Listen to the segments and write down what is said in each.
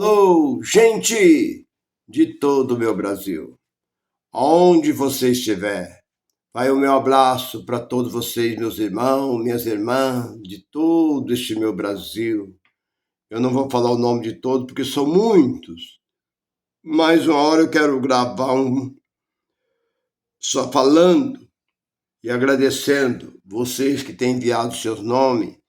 Alô, gente de todo o meu Brasil, onde você estiver, vai o meu abraço para todos vocês, meus irmãos, minhas irmãs, de todo este meu Brasil. Eu não vou falar o nome de todos, porque são muitos, mas uma hora eu quero gravar só falando e agradecendo vocês que têm enviado seus nomes,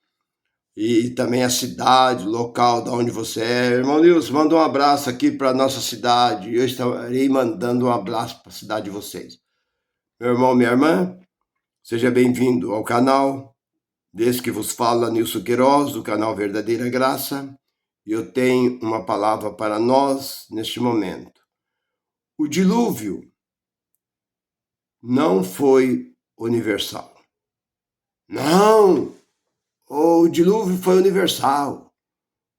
e também a cidade, o local de onde você é. Irmão Nilson, manda um abraço aqui para a nossa cidade. Eu estarei mandando um abraço para a cidade de vocês. Meu irmão, minha irmã, seja bem-vindo ao canal. Desse que vos fala, Nilson Queiroz, do canal Verdadeira Graça. E eu tenho uma palavra para nós neste momento. O dilúvio não foi universal. Não! O dilúvio foi universal.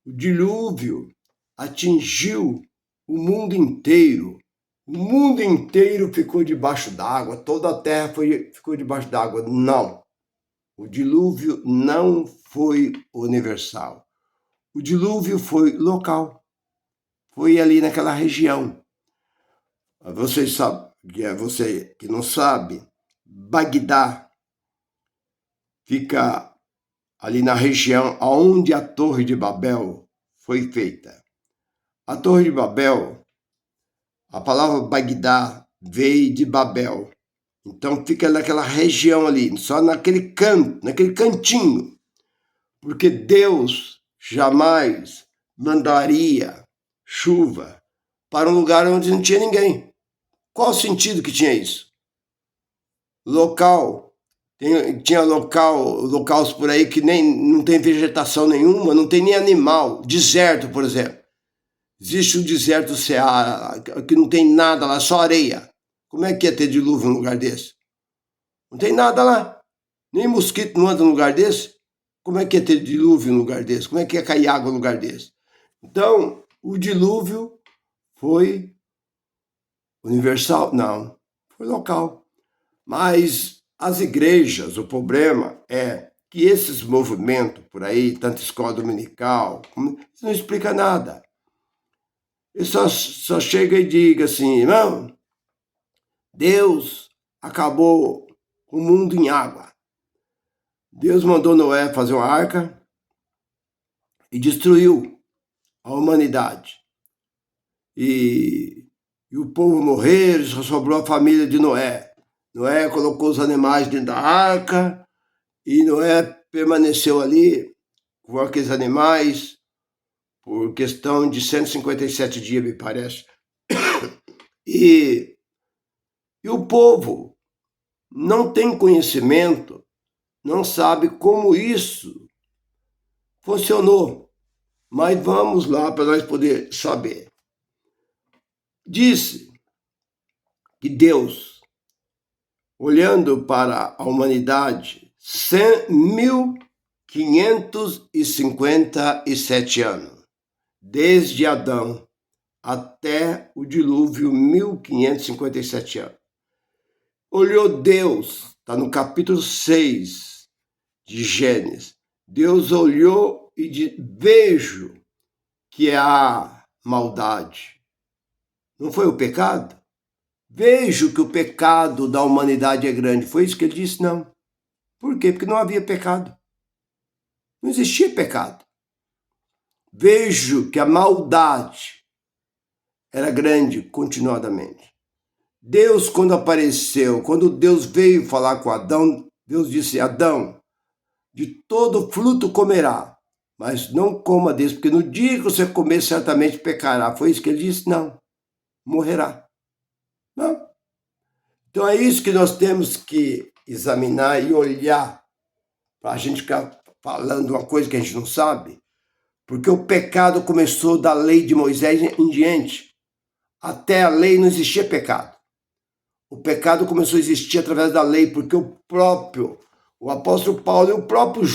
O dilúvio atingiu o mundo inteiro. O mundo inteiro ficou debaixo d'água. Toda a terra ficou debaixo d'água. Não. O dilúvio não foi universal. O dilúvio foi local. Foi ali naquela região. Você sabe, você que não sabe, Bagdá fica ali na região onde a Torre de Babel foi feita. A Torre de Babel, a palavra Bagdá veio de Babel. Então fica naquela região ali, só naquele canto, naquele cantinho. Porque Deus jamais mandaria chuva para um lugar onde não tinha ninguém. Qual o sentido que tinha isso? Tinha locais por aí que nem não tem vegetação nenhuma, não tem nem animal. Deserto, por exemplo. Existe o deserto do Ceará, que não tem nada lá, só areia. Como é que ia ter dilúvio num lugar desse? Não tem nada lá. Nem mosquito não anda num lugar desse. Como é que ia ter dilúvio num lugar desse? Como é que ia cair água num lugar desse? Então, o dilúvio foi universal? Não, foi local. Mas as igrejas, o problema é que esses movimentos por aí, tanto escola dominical, não explica nada. Ele só chega e diga assim, irmão, Deus acabou o mundo em água. Deus mandou Noé fazer uma arca e destruiu a humanidade. E o povo morreu, só sobrou a família de Noé. Noé colocou os animais dentro da arca e Noé permaneceu ali com aqueles animais por questão de 157 dias, me parece. E o povo não tem conhecimento, não sabe como isso funcionou. Mas vamos lá para nós poder saber. Disse que Deus, olhando para a humanidade, 1.557 anos, desde Adão até o dilúvio, 1.557 anos. Olhou Deus, está no capítulo 6 de Gênesis. Deus olhou e disse, vejo que há maldade. Não foi o pecado? Vejo que o pecado da humanidade é grande. Foi isso que ele disse? Não. Por quê? Porque não havia pecado. Não existia pecado. Vejo que a maldade era grande continuadamente. Deus, quando apareceu, quando Deus veio falar com Adão, Deus disse, Adão, de todo fruto comerá, mas não coma desse, porque no dia que você comer, certamente pecará. Foi isso que ele disse? Não. Morrerá. Não. Então é isso que nós temos que examinar e olhar, para a gente ficar falando uma coisa que a gente não sabe, porque o pecado começou da lei de Moisés em diante. Até a lei não existia pecado. O pecado começou a existir através da lei, porque o apóstolo Paulo e o próprio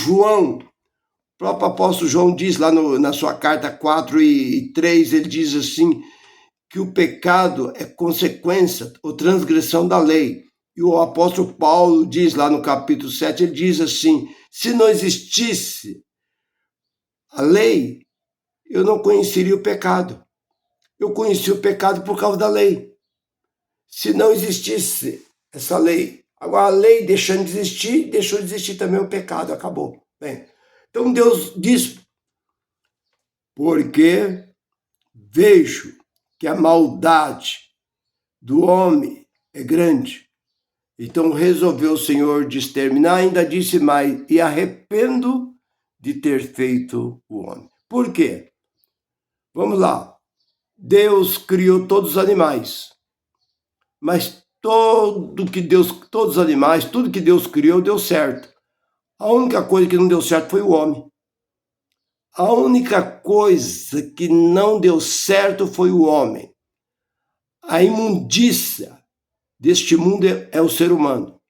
apóstolo João diz lá na sua carta 4:3, ele diz assim, que o pecado é consequência ou transgressão da lei. E o apóstolo Paulo diz lá no capítulo 7, ele diz assim, se não existisse a lei, eu não conheceria o pecado. Eu conheci o pecado por causa da lei. Se não existisse essa lei, agora a lei deixando de existir, deixou de existir também o pecado, acabou. Bem, então Deus diz, porque vejo que a maldade do homem é grande. Então resolveu o Senhor de exterminar, ainda disse mais, e arrependo de ter feito o homem. Por quê? Vamos lá. Deus criou todos os animais, mas todos os animais, tudo que Deus criou deu certo. A única coisa que não deu certo foi o homem. A única coisa que não deu certo foi o homem. A imundícia deste mundo é o ser humano.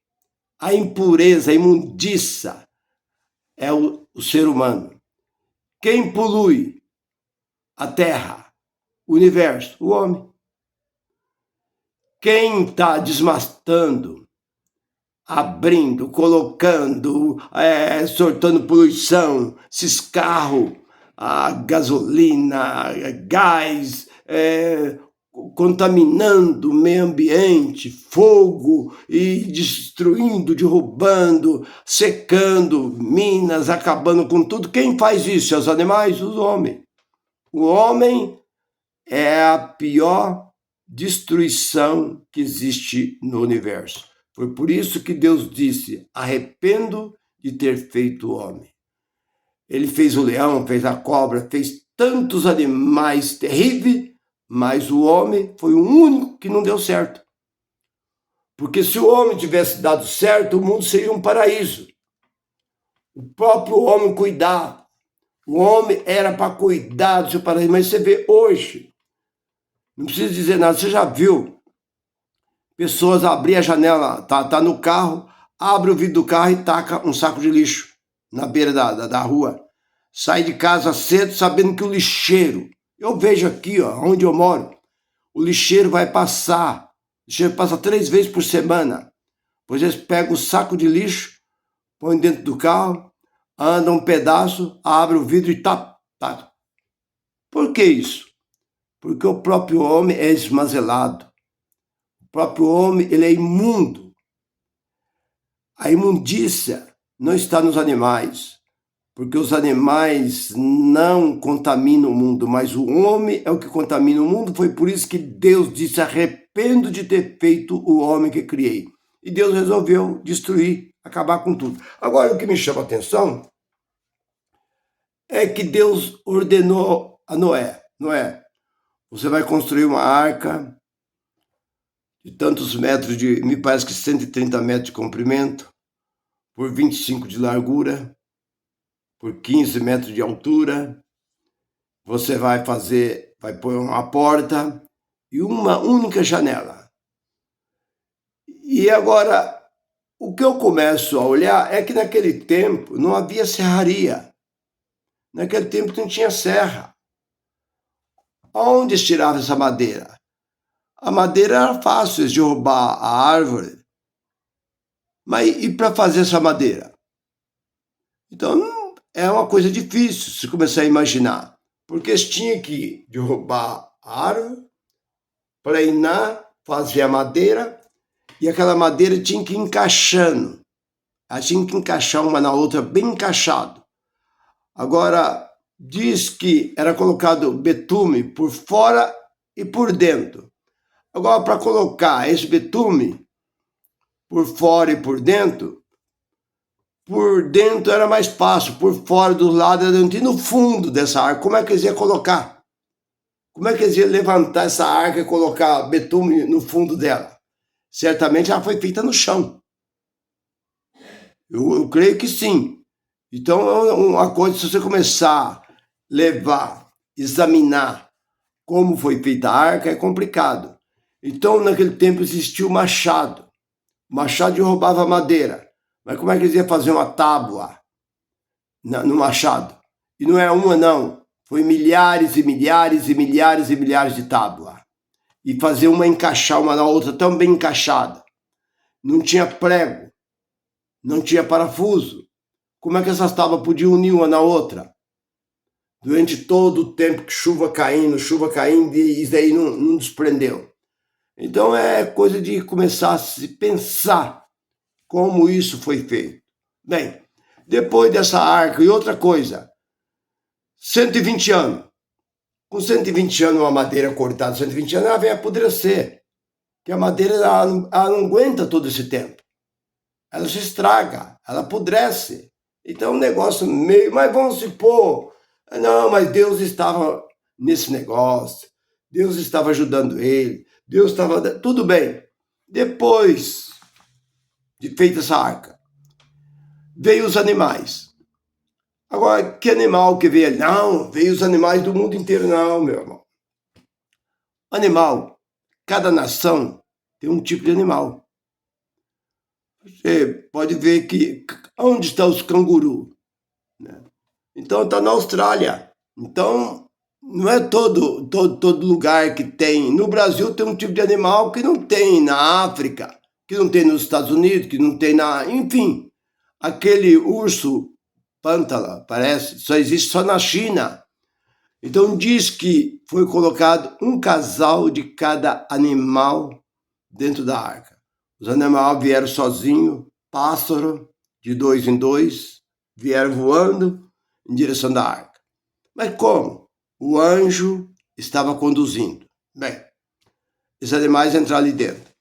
A impureza, a imundícia é o ser humano. Quem polui a terra, o universo? O homem. Quem está desmastando, abrindo, colocando, soltando poluição, esses carros, a gasolina, gás, contaminando o meio ambiente, fogo, e destruindo, derrubando, secando minas, acabando com tudo. Quem faz isso? Os animais? Os homens. O homem é a pior destruição que existe no universo. Foi por isso que Deus disse, arrependo de ter feito o homem. Ele fez o leão, fez a cobra, fez tantos animais terríveis, mas o homem foi o único que não deu certo. Porque se o homem tivesse dado certo, o mundo seria um paraíso. O próprio homem cuidava. O homem era para cuidar do seu paraíso. Mas você vê hoje, não precisa dizer nada, você já viu pessoas abrir a janela, tá no carro, abre o vidro do carro e taca um saco de lixo na beira da rua. Sai de casa cedo sabendo que o lixeiro, eu vejo aqui, ó, onde eu moro, o lixeiro vai passar, o lixeiro passa 3 vezes por semana. Pois eles pegam o saco de lixo, põem dentro do carro, andam um pedaço, abre o vidro e tá. Por que isso? Porque o próprio homem é esmazelado. O próprio homem, ele é imundo. A imundícia não está nos animais, porque os animais não contaminam o mundo, mas o homem é o que contamina o mundo. Foi por isso que Deus disse, arrependo de ter feito o homem que criei. E Deus resolveu destruir, acabar com tudo. Agora, o que me chama a atenção é que Deus ordenou a Noé, você vai construir uma arca de tantos metros, me parece que 130 metros de comprimento, por 25 de largura, por 15 metros de altura. Você vai pôr uma porta e uma única janela. E agora, o que eu começo a olhar é que naquele tempo não havia serraria. Naquele tempo não tinha serra. Onde eles tiravam essa madeira? A madeira era fácil de derrubar a árvore. Mas e para fazer essa madeira? Então, é uma coisa difícil se começar a imaginar. Porque eles tinham que derrubar a árvore, planar, fazer a madeira, e aquela madeira tinha que ir encaixando. Ela tinha que encaixar uma na outra, bem encaixado. Agora, diz que era colocado betume por fora e por dentro. Agora, para colocar esse betume por fora e por dentro era mais fácil, por fora, do lado, e no fundo dessa arca. Como é que eles iam colocar? Como é que eles iam levantar essa arca e colocar betume no fundo dela? Certamente ela foi feita no chão. Eu creio que sim. Então, uma coisa, se você começar a examinar como foi feita a arca, é complicado. Então, naquele tempo existia o machado. O machado derrubava madeira. Mas como é que eles iam fazer uma tábua no machado? E não é uma, não. Foi milhares e milhares e milhares e milhares de tábuas. E fazer uma encaixar uma na outra tão bem encaixada. Não tinha prego. Não tinha parafuso. Como é que essas tábuas podiam unir uma na outra? durante todo o tempo que chuva caindo, e isso aí não desprendeu. Então é coisa de começar a se pensar como isso foi feito. Bem, depois dessa arca, e outra coisa, 120 anos. Com 120 anos, uma madeira cortada, 120 anos, ela vem apodrecer. Porque a madeira ela não aguenta todo esse tempo. Ela se estraga, ela apodrece. Então é um negócio meio... Mas vamos supor... Não, mas Deus estava nesse negócio. Deus estava ajudando ele. Deus estava... Tudo bem. Depois de feita essa arca, veio os animais. Agora, que animal que veio? Não, veio os animais do mundo inteiro. Não, meu irmão. Animal, cada nação tem um tipo de animal. Você pode ver que... Onde estão os cangurus? Então, está na Austrália. Então, não é todo lugar que tem. No Brasil tem um tipo de animal que não tem na África, que não tem nos Estados Unidos, que não tem na... Enfim, aquele urso pântala, parece, só existe só na China. Então diz que foi colocado um casal de cada animal dentro da arca. Os animais vieram sozinhos, pássaro, de 2 em 2, vieram voando em direção da arca. Mas como? O anjo estava conduzindo. Bem, esses animais entraram ali dentro.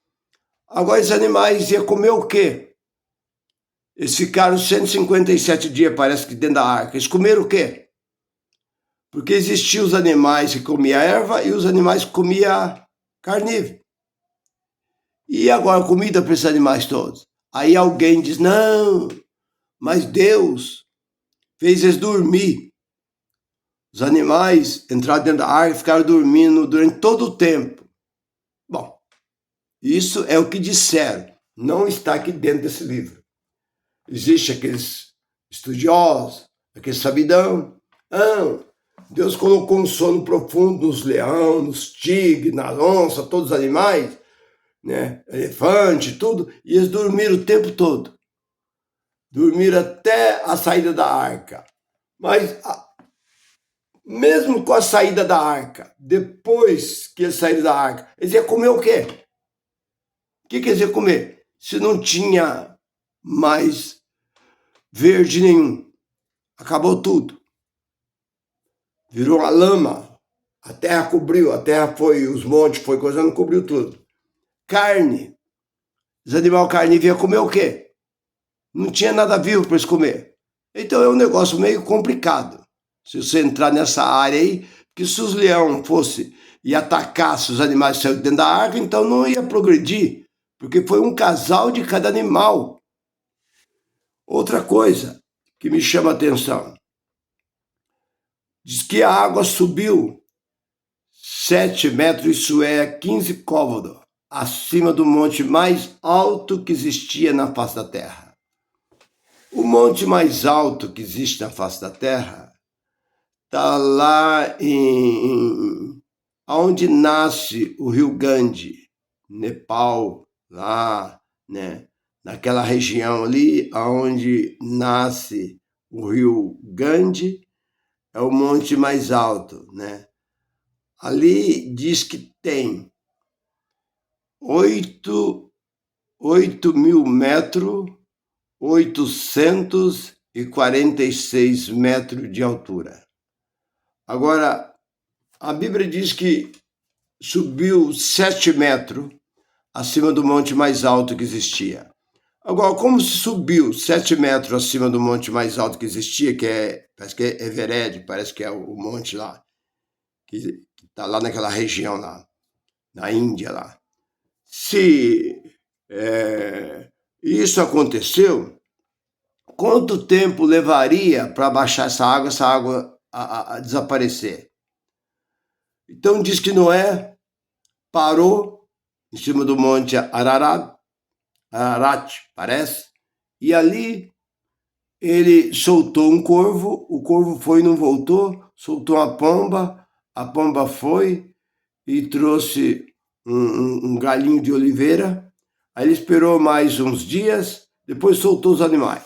Agora esses animais iam comer o quê? Eles ficaram 157 dias, parece que dentro da arca. Eles comeram o quê? Porque existiam os animais que comiam erva e os animais que comiam carnívoro. E agora comida para esses animais todos? Aí alguém diz, não, mas Deus fez eles dormir. Os animais entraram dentro da arca e ficaram dormindo durante todo o tempo. Bom, isso é o que disseram. Não está aqui dentro desse livro. Existem aqueles estudiosos, aqueles sabidão. Deus colocou um sono profundo nos leões, nos tigres, nas onças, todos os animais, né? Elefante, tudo, e eles dormiram o tempo todo. Dormiram até a saída da arca. Mas, mesmo com a saída da arca, depois que eles saíram da arca, eles iam comer o quê? O que eles iam comer? Se não tinha mais verde nenhum. Acabou tudo. Virou uma lama. A terra cobriu, a terra foi, os montes foi coisando, cobriu tudo. Carne. Os animais carnívoros iam comer o quê? Não tinha nada vivo para eles comer. Então é um negócio meio complicado. Se você entrar nessa área aí, porque se os leões fossem e atacassem os animais que saíram dentro da arca, então não ia progredir, porque foi um casal de cada animal. Outra coisa que me chama a atenção, diz que a água subiu 7 metros, isso é 15 côvados, acima do monte mais alto que existia na face da terra. O monte mais alto que existe na face da terra está lá onde nasce o rio Gange, Nepal, lá, né? Naquela região ali, onde nasce o rio Gange, é o monte mais alto, né? Ali diz que tem 8.000 metros, 846 metros de altura. Agora, a Bíblia diz que subiu 7 metros acima do monte mais alto que existia. Agora, como se subiu 7 metros acima do monte mais alto que existia, parece que é Everest, parece que é o monte lá, que está lá naquela região lá, na Índia lá. Se isso aconteceu, quanto tempo levaria para baixar essa água a desaparecer? Então diz que Noé parou em cima do monte Ararat, parece, e ali ele soltou um corvo, o corvo foi e não voltou, soltou a pomba foi e trouxe um galinho de oliveira, aí ele esperou mais uns dias, depois soltou os animais.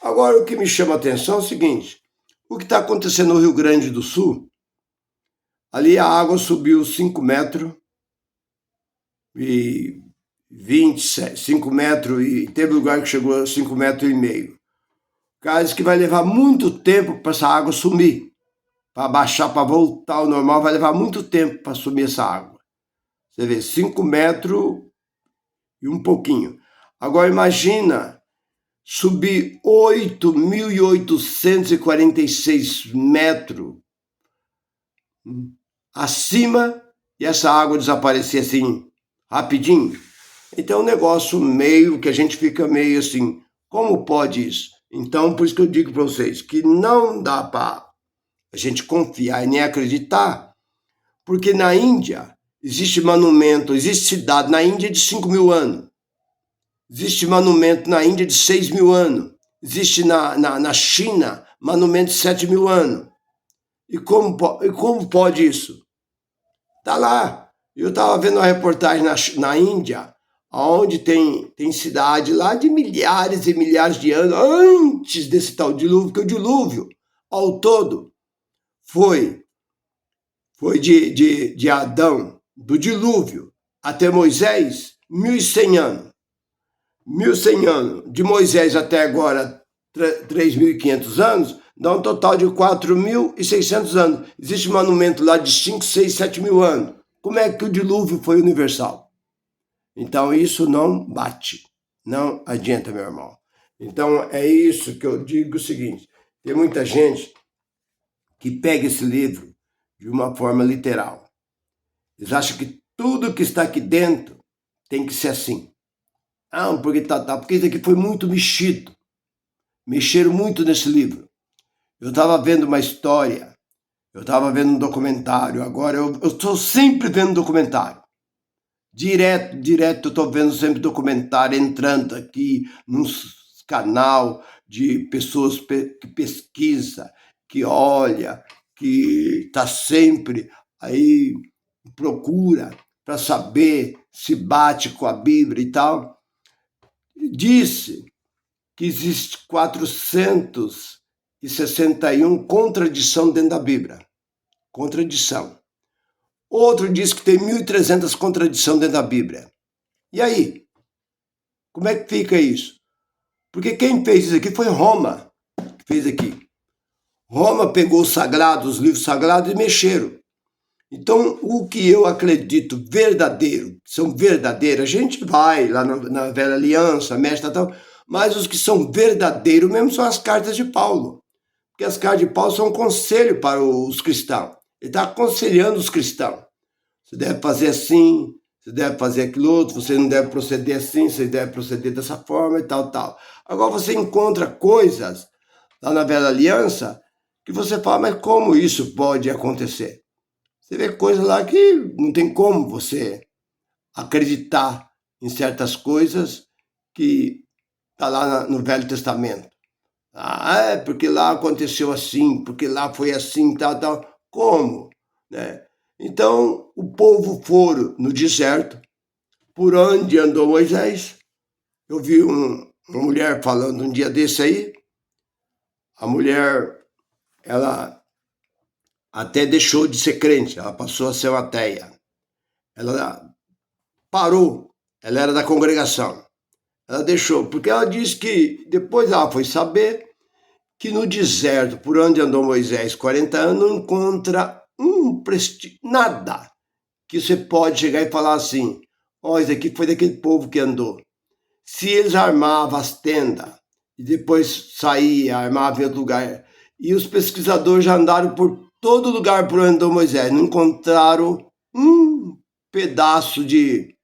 Agora o que me chama a atenção é o seguinte, O que está acontecendo no Rio Grande do Sul, ali a água subiu 5 metros e 5 metros, e teve lugar que chegou a 5 metros e meio. Caso que vai levar muito tempo para essa água sumir. Para baixar, para voltar ao normal, vai levar muito tempo para sumir essa água. Você vê, 5 metros e um pouquinho. Agora imagina subir 8.846 metros acima e essa água desaparecer assim, rapidinho. Então é um negócio meio que a gente fica meio assim, como pode isso? Então, por isso que eu digo para vocês que não dá para a gente confiar e nem acreditar, porque na Índia existe monumento, existe cidade na Índia de 5.000 anos, existe monumento na Índia de 6.000 anos, existe na China monumento de 7.000 anos. E como pode isso? Tá lá. Eu estava vendo uma reportagem na Índia, onde tem cidade lá de milhares e milhares de anos antes desse tal dilúvio, que o dilúvio, ao todo, foi de Adão, do dilúvio, até Moisés, 1.100 anos. 1.100 anos. De Moisés até agora, 3.500 anos, dá um total de 4.600 anos. Existe um monumento lá de 5, 6, 7.000 anos. Como é que o dilúvio foi universal? Então isso não bate, não adianta, meu irmão. Então é isso que eu digo o seguinte, tem muita gente que pega esse livro de uma forma literal. Eles acham que tudo que está aqui dentro tem que ser assim. Ah, porque porque isso aqui foi muito mexido. Mexeram muito nesse livro. Eu estava vendo uma história, eu estava vendo um documentário, agora eu estou sempre vendo documentário. Direto, eu estou vendo sempre documentário, entrando aqui num canal de pessoas que pesquisa, que olha, que está sempre aí, procura para saber se bate com a Bíblia e tal. Disse que existe 461 contradições dentro da Bíblia. Contradição. Outro diz que tem 1.300 contradições dentro da Bíblia. E aí? Como é que fica isso? Porque quem fez isso aqui foi Roma, que fez aqui. Roma pegou os livros sagrados e mexeram. Então, o que eu acredito verdadeiro, são verdadeiros, a gente vai lá na Velha Aliança, mexe tal, mas os que são verdadeiros mesmo são as cartas de Paulo. Porque as cartas de Paulo são um conselho para os cristãos. Ele está aconselhando os cristãos. Você deve fazer assim, você deve fazer aquilo outro, você não deve proceder assim, você deve proceder dessa forma e tal, tal. Agora você encontra coisas lá na Velha Aliança que você fala, mas como isso pode acontecer? Você vê coisas lá que não tem como você acreditar em certas coisas que está lá no Velho Testamento. Ah, é porque lá aconteceu assim, porque lá foi assim, tal, tal. Como? Né? Então, o povo foram no deserto, por onde andou Moisés. Eu vi uma mulher falando um dia desse aí. A mulher, ela até deixou de ser crente, ela passou a ser uma ateia. Ela parou, ela era da congregação. Ela deixou, porque ela disse que depois ela foi saber que no deserto, por onde andou Moisés 40 anos, não encontra nada que você pode chegar e falar assim, ó, isso aqui foi daquele povo que andou. Se eles armavam as tendas e depois saía, armavam em outro lugar, e os pesquisadores já andaram por todo lugar por onde andou Moisés, não encontraram um pedaço de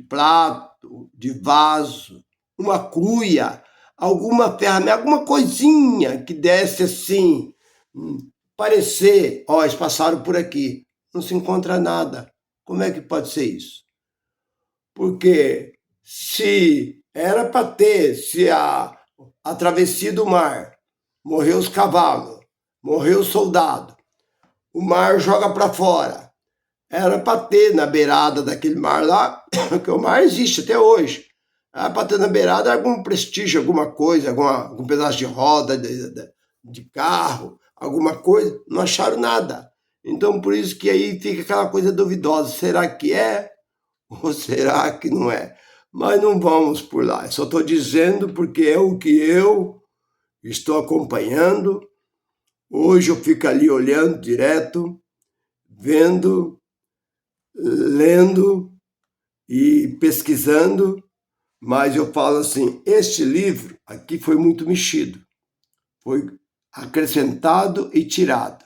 prato, de vaso, uma cuia, alguma ferramenta, alguma coisinha que desse assim, parecer, ó, eles passaram por aqui. Não se encontra nada. Como é que pode ser isso? Porque se era para ter, se a travessia do mar, morreu os cavalos, morreu o soldado, o mar joga para fora, era para ter na beirada daquele mar lá, que o mar existe até hoje, era para ter na beirada algum prestígio, alguma coisa, algum pedaço de roda de carro, alguma coisa, não acharam nada. Então, por isso que aí fica aquela coisa duvidosa, será que é ou será que não é? Mas não vamos por lá, eu só estou dizendo porque é o que eu estou acompanhando. Hoje eu fico ali olhando direto, vendo, lendo e pesquisando, mas eu falo assim, este livro aqui foi muito mexido, foi acrescentado e tirado.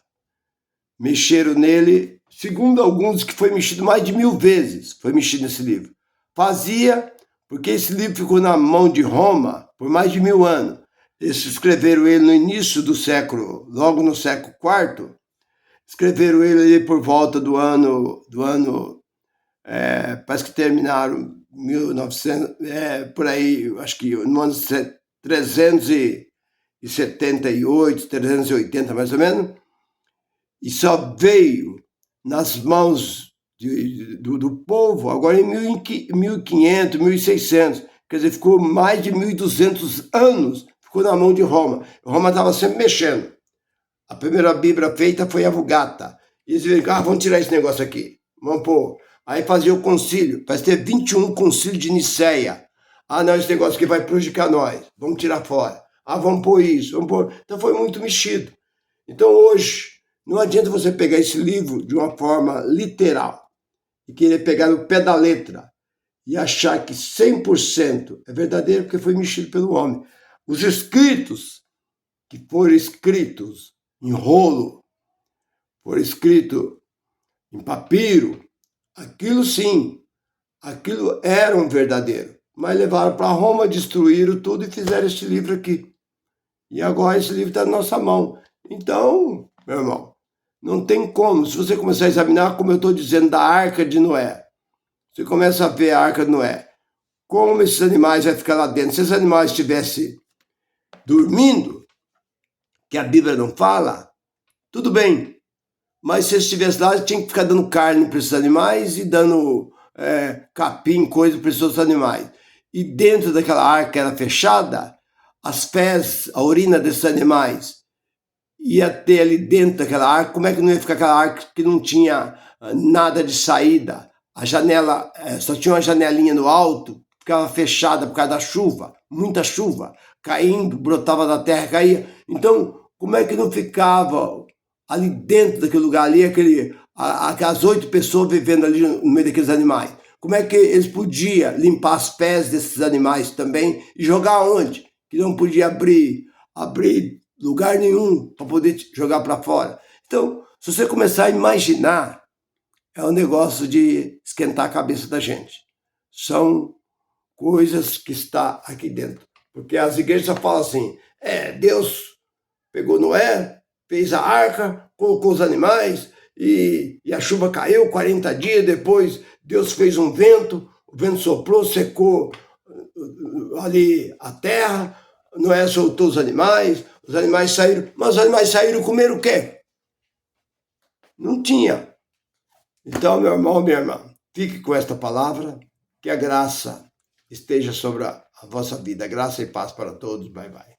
Mexeram nele, segundo alguns, que foi mexido mais de 1000 vezes, foi mexido nesse livro. Fazia, porque esse livro ficou na mão de Roma por mais de 1000 anos. Eles escreveram ele no início do século, logo no século IV, escreveram ele por volta do ano parece que terminaram 1900, por aí, acho que no ano 378, 380 mais ou menos, e só veio nas mãos do povo agora em 1500, 1600, quer dizer, ficou mais de 1200 anos, ficou na mão de Roma. Roma estava sempre mexendo. A primeira Bíblia feita foi a Vulgata. E eles viram, vamos tirar esse negócio aqui, vamos pôr. Aí fazia o concílio, vai ter 21 concílios de Nicéia. Não, esse negócio aqui vai prejudicar nós, vamos tirar fora. Vamos pôr isso, vamos pôr. Então foi muito mexido. Então hoje, não adianta você pegar esse livro de uma forma literal e querer pegar no pé da letra e achar que 100% é verdadeiro porque foi mexido pelo homem. Os escritos que foram escritos em rolo, foram escritos em papiro, aquilo sim, aquilo era um verdadeiro. Mas levaram para Roma, destruíram tudo e fizeram este livro aqui. E agora esse livro está na nossa mão. Então, meu irmão, não tem como. Se você começar a examinar, como eu estou dizendo, da Arca de Noé, você começa a ver a Arca de Noé, como esses animais vão ficar lá dentro. Se esses animais estivessem dormindo, que a Bíblia não fala, tudo bem. Mas se eles estivessem lá, tinha que ficar dando carne para esses animais e dando capim, coisa para esses outros animais. E dentro daquela arca que era fechada, as fezes, a urina desses animais ia ter ali dentro daquela arca. Como é que não ia ficar aquela arca que não tinha nada de saída? A janela, só tinha uma janelinha no alto, ficava fechada por causa da chuva, muita chuva, caindo, brotava da terra, caía. Então, como é que não ficava ali dentro daquele lugar ali, aquelas 8 pessoas vivendo ali no meio daqueles animais? Como é que eles podiam limpar as fezes desses animais também e jogar onde? Que não podia abrir lugar nenhum para poder jogar para fora. Então, se você começar a imaginar, é um negócio de esquentar a cabeça da gente. São coisas que está aqui dentro. Porque as igrejas só falam assim, Deus pegou Noé, fez a arca, colocou os animais e a chuva caiu 40 dias, depois Deus fez um vento, o vento soprou, secou ali a terra, Noé soltou os animais saíram, mas os animais saíram comer o quê? Não tinha. Então, meu irmão, minha irmã, fique com esta palavra, que a graça esteja sobre a vossa vida. Graça e paz para todos. Bye, bye.